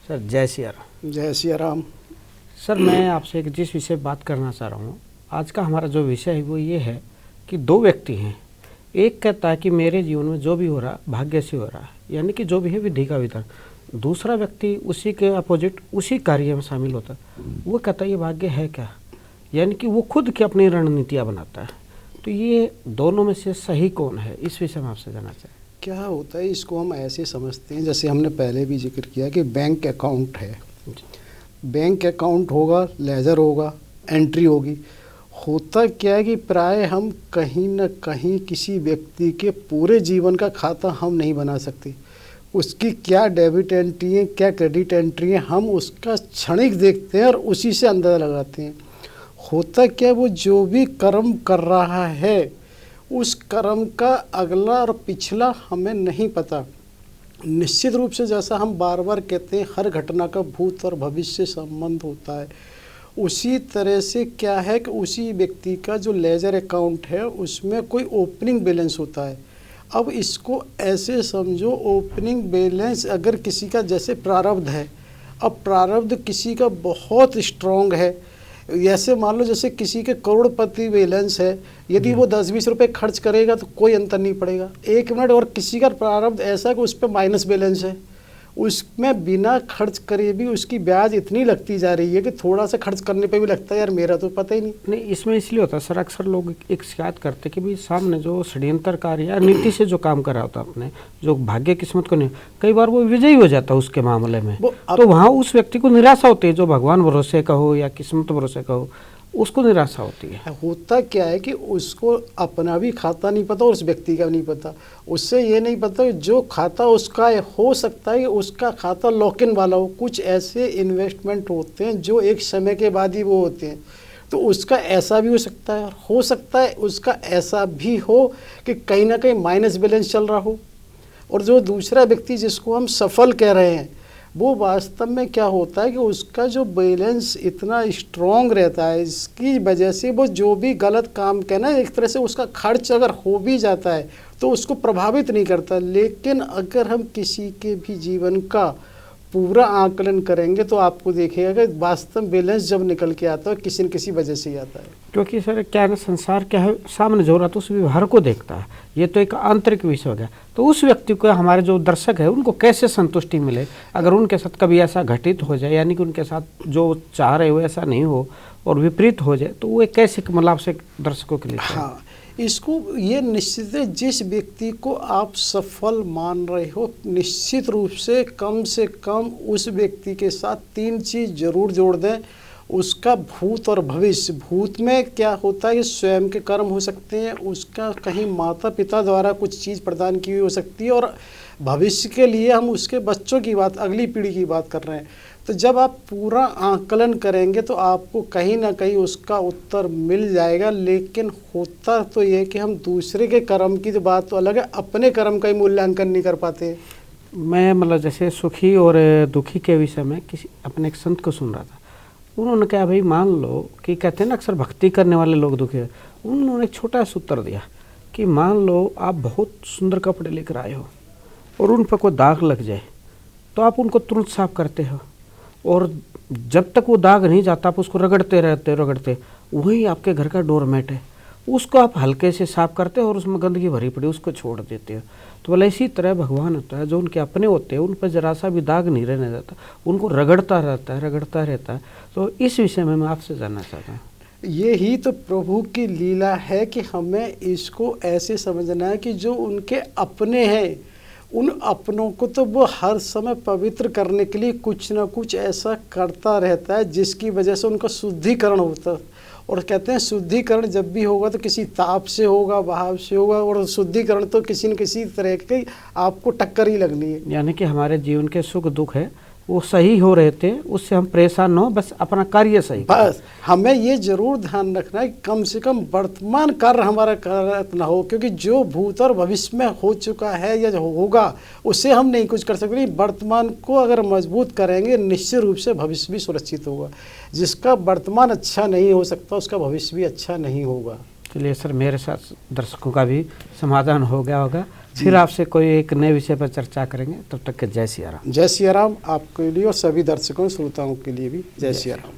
Sir जय सिया राम। जय Siya Ram. Sir मैं आपसे एक जिस विषय बात करना चाह रहा हूँ, आज का हमारा जो विषय है वो ये है कि दो व्यक्ति हैं। एक कहता है कि मेरे जीवन में जो भी हो रहा भाग्य से हो रहा है, यानी कि जो भी है विधि का विधान। दूसरा व्यक्ति उसी के अपोजिट उसी कार्य में शामिल होता है, वो कहता है ये भाग्य है क्या, यानी कि वो खुद की अपनी रणनीतियाँ बनाता है। तो ये दोनों में से सही कौन है, इस विषय में आपसे जानना चाहिए। क्या होता है, इसको हम ऐसे समझते हैं जैसे हमने पहले भी जिक्र किया कि बैंक अकाउंट है। बैंक अकाउंट होगा, लेजर होगा, एंट्री होगी। होता क्या है कि प्राय हम कहीं न कहीं किसी व्यक्ति के पूरे जीवन का खाता हम नहीं बना सकते। उसकी क्या डेबिट एंट्री है, क्या क्रेडिट एंट्री है, हम उसका क्षणिक देखते हैं और उसी से अंदाज़ा लगाते हैं। होता क्या है, वो जो भी कर्म कर रहा है उस कर्म का अगला और पिछला हमें नहीं पता। निश्चित रूप से जैसा हम बार बार कहते हैं हर घटना का भूत और भविष्य से संबंध होता है, उसी तरह से क्या है कि उसी व्यक्ति का जो लेजर अकाउंट है उसमें कोई ओपनिंग बैलेंस होता है। अब इसको ऐसे समझो, ओपनिंग बैलेंस अगर किसी का जैसे प्रारब्ध है, अब प्रारब्ध किसी का बहुत स्ट्रॉन्ग है। ऐसे मान लो जैसे किसी के करोड़पति बैलेंस है, यदि वो 10-20 रुपए खर्च करेगा तो कोई अंतर नहीं पड़ेगा 1 मिनट। और किसी का प्रारब्ध ऐसा कि उस पर माइनस बैलेंस है, उसमें बिना खर्च करे भी उसकी ब्याज इतनी लगती जा रही है कि थोड़ा सा खर्च करने पे भी लगता है यार मेरा तो पता ही नहीं। इसमें इसलिए होता है सर, अक्सर लोग एक शिकायत करते कि भाई सामने जो षड्यंत्रकारी या नीति से जो काम कर रहा होता अपने, जो भाग्य किस्मत को नहीं, कई बार वो विजयी हो जाता है उसके मामले में, तो वहाँ उस व्यक्ति को निराशा होती है। जो भगवान भरोसे का हो या किस्मत भरोसे का हो, उसको निराशा होती है। होता क्या है कि उसको अपना भी खाता नहीं पता और उस व्यक्ति का नहीं पता। उससे ये नहीं पता जो खाता उसका है, हो सकता है कि उसका खाता लॉक इन वाला हो। कुछ ऐसे इन्वेस्टमेंट होते हैं जो एक समय के बाद ही वो होते हैं, तो उसका ऐसा भी हो सकता है। और हो सकता है उसका ऐसा भी हो कि कहीं ना कहीं माइनस बैलेंस चल रहा हो। और जो दूसरा व्यक्ति जिसको हम सफल कह रहे हैं, वो वास्तव में क्या होता है कि उसका जो बैलेंस इतना स्ट्रॉन्ग रहता है, इसकी वजह से वो जो भी गलत काम कहना है, एक तरह से उसका खर्च अगर हो भी जाता है तो उसको प्रभावित नहीं करता। लेकिन अगर हम किसी के भी जीवन का पूरा आकलन करेंगे तो आपको देखिएगा कि वास्तव बैलेंस जब निकल के आता है किसी न किसी वजह से ही आता है। क्योंकि सर क्या है ना, संसार क्या है, सामने जो हो रहा है तो उस व्यवहार को देखता है। ये तो एक आंतरिक विषय हो गया। तो उस व्यक्ति को, हमारे जो दर्शक है, उनको कैसे संतुष्टि मिले अगर उनके साथ कभी ऐसा घटित हो जाए, यानी कि उनके साथ जो चाह रहे हो ऐसा नहीं हो और विपरीत हो जाए, तो वो कैसे मतलब से दर्शकों के लिए। हाँ, इसको ये निश्चित है, जिस व्यक्ति को आप सफल मान रहे हो निश्चित रूप से कम उस व्यक्ति के साथ 3 चीज़ जरूर जोड़ दें। उसका भूत और भविष्य। भूत में क्या होता है कि स्वयं के कर्म हो सकते हैं, उसका कहीं माता पिता द्वारा कुछ चीज़ प्रदान की हुई हो सकती है, और भविष्य के लिए हम उसके बच्चों की बात, अगली पीढ़ी की बात कर रहे हैं। तो जब आप पूरा आकलन करेंगे तो आपको कहीं ना कहीं उसका उत्तर मिल जाएगा। लेकिन होता तो ये कि हम दूसरे के कर्म की तो बात तो अलग है, अपने कर्म का ही मूल्यांकन नहीं कर पाते। मैं मतलब जैसे सुखी और दुखी के विषय में किसी अपने एक संत को सुन रहा था। उन्होंने कहा भाई मान लो कि कहते हैं ना अक्सर भक्ति करने वाले लोग दुखी है। उन्होंने एक छोटा सा उत्तर दिया कि मान लो आप बहुत सुंदर कपड़े लेकर आए हो और उन पर कोई दाग लग जाए तो आप उनको तुरंत साफ करते हो, और जब तक वो दाग नहीं जाता आप उसको रगड़ते रहते। वही आपके घर का डोरमेट है, उसको आप हल्के से साफ करते हो और उसमें गंदगी भरी पड़ी उसको छोड़ देते हो। तो बोले इसी तरह भगवान होता है, जो उनके अपने होते हैं उन पर जरा सा भी दाग नहीं रहने देता, उनको रगड़ता रहता है। तो इस विषय में मैं आपसे जानना चाहता हूँ। यही तो प्रभु की लीला है कि हमें इसको ऐसे समझना है कि जो उनके अपने हैं, उन अपनों को तो वो हर समय पवित्र करने के लिए कुछ ना कुछ ऐसा करता रहता है जिसकी वजह से उनका शुद्धिकरण होता है। और कहते हैं शुद्धिकरण जब भी होगा तो किसी ताप से होगा, बहाव से होगा, और शुद्धिकरण तो किसी न किसी तरह की आपको टक्कर ही लगनी है। यानी कि हमारे जीवन के सुख दुख है वो सही हो रहे थे, उससे हम परेशान न हो, बस अपना कार्य सही। बस हमें ये जरूर ध्यान रखना है कि कम से कम वर्तमान कार्य हमारा गलत ना हो, क्योंकि जो भूत और भविष्य में हो चुका है या जो होगा उससे हम नहीं कुछ कर सकते। वर्तमान को अगर मजबूत करेंगे निश्चित रूप से भविष्य भी सुरक्षित होगा। जिसका वर्तमान अच्छा नहीं हो सकता उसका भविष्य भी अच्छा नहीं होगा। चलिए सर, मेरे साथ दर्शकों का भी समाधान हो गया होगा। फिर आपसे कोई एक नए विषय पर चर्चा करेंगे। तब तक के जय सिया राम। जय सिया राम आपके लिए और सभी दर्शकों श्रोताओं के लिए भी जय सिया राम।